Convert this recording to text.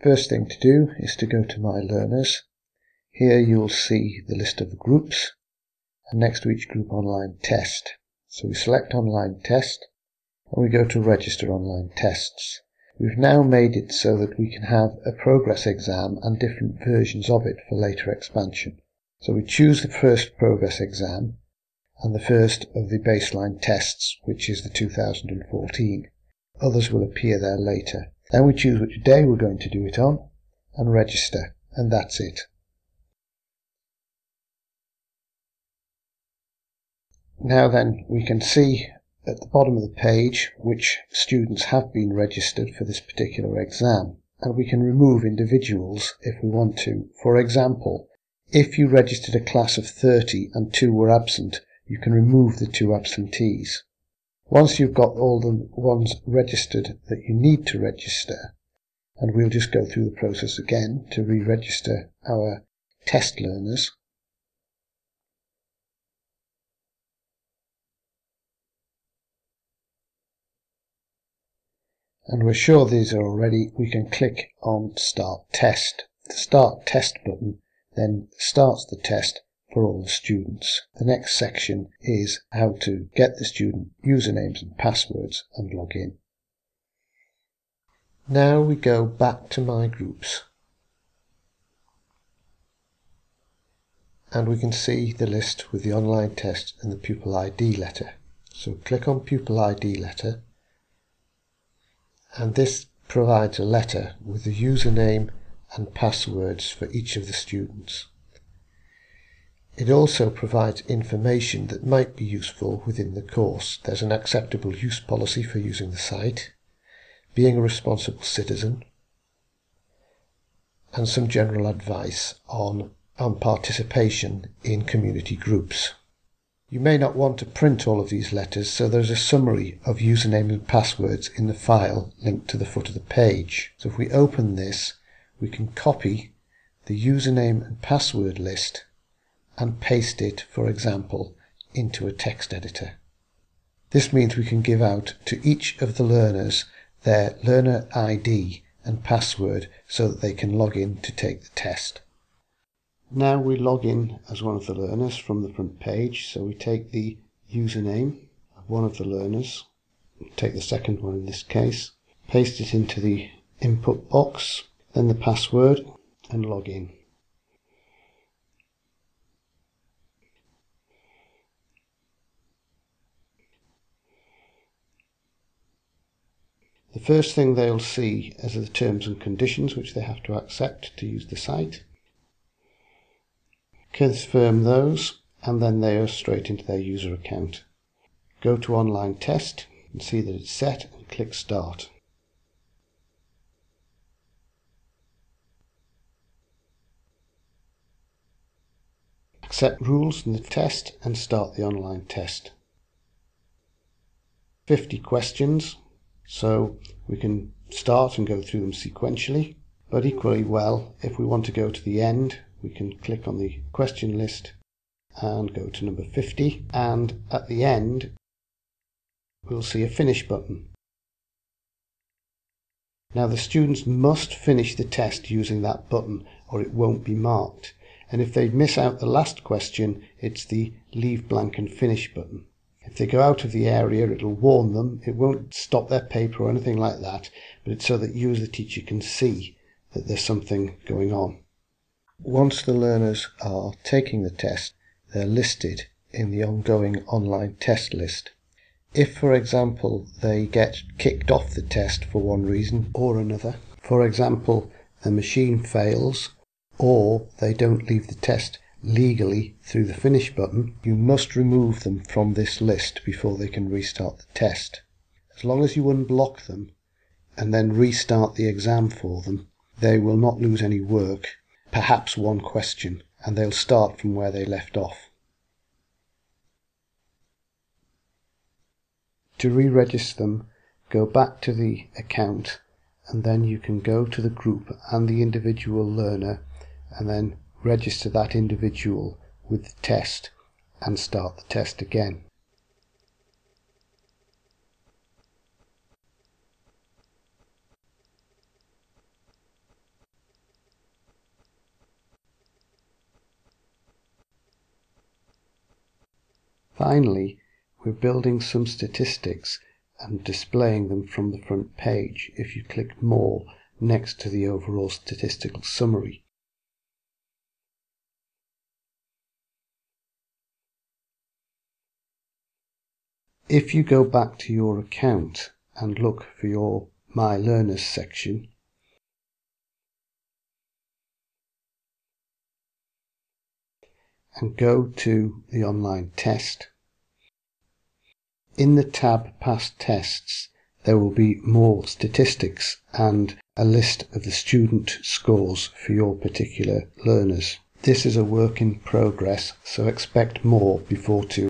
First thing to do is to go to My Learners. Here you'll see the list of the groups, and next to each group Online Test. So we select Online Test and we go to Register Online Tests. We've now made it so that we can have a progress exam and different versions of it for later expansion. So we choose the first progress exam and the first of the baseline tests, which is the 2014. Others will appear there later. Then we choose which day we're going to do it on and register, and that's it. Now then, we can see at the bottom of the page which students have been registered for this particular exam, and we can remove individuals if we want to. For example, if you registered a class of 30 and 2 were absent, you can remove the 2 absentees. Once you've got all the ones registered that you need to register, and we'll just go through the process again to re-register our test learners. And we're sure these are all ready, we can click on Start Test. The Start Test button then starts the test for all the students. The next section is how to get the student usernames and passwords and log in. Now we go back to My Groups, and we can see the list with the online test and the pupil ID letter. So click on Pupil ID letter, and this provides a letter with the username and passwords for each of the students. It also provides information that might be useful within the course. There's an acceptable use policy for using the site, being a responsible citizen, and some general advice on participation in community groups. You may not want to print all of these letters, so there's a summary of usernames and passwords in the file linked to the foot of the page. So if we open this, we can copy the username and password list and paste it, for example, into a text editor. This means we can give out to each of the learners their learner ID and password so that they can log in to take the test. Now we log in as one of the learners from the front page, so we take the username of one of the learners, take the second one in this case, paste it into the input box, then the password, and log in. The first thing they'll see is the terms and conditions which they have to accept to use the site. Confirm those, and then they are straight into their user account. Go to Online Test and see that it's set and click Start. Accept rules in the test and start the online test. 50 questions, so we can start and go through them sequentially, but equally well, if we want to go to the end, we can click on the question list and go to number 50, and at the end we'll see a finish button. Now the students must finish the test using that button or it won't be marked, and if they miss out the last question, it's the leave blank and finish button. If they go out of the area, it'll warn them. It won't stop their paper or anything like that, but it's so that you as the teacher can see that there's something going on. Once the learners are taking the test, they're listed in the ongoing online test list. If, for example, they get kicked off the test for one reason or another, for example, the machine fails or they don't leave the test legally through the finish button, you must remove them from this list before they can restart the test. As long as you unblock them and then restart the exam for them, they will not lose any work, perhaps one question, and they'll start from where they left off. To re-register them, go back to the account, and then you can go to the group and the individual learner and then register that individual with the test and start the test again. Finally, we're building some statistics and displaying them from the front page if you click More next to the overall statistical summary. If you go back to your account and look for your My Learners section, and go to the online test, in the tab Past Tests there will be more statistics and a list of the student scores for your particular learners. This is a work in progress, so expect more before too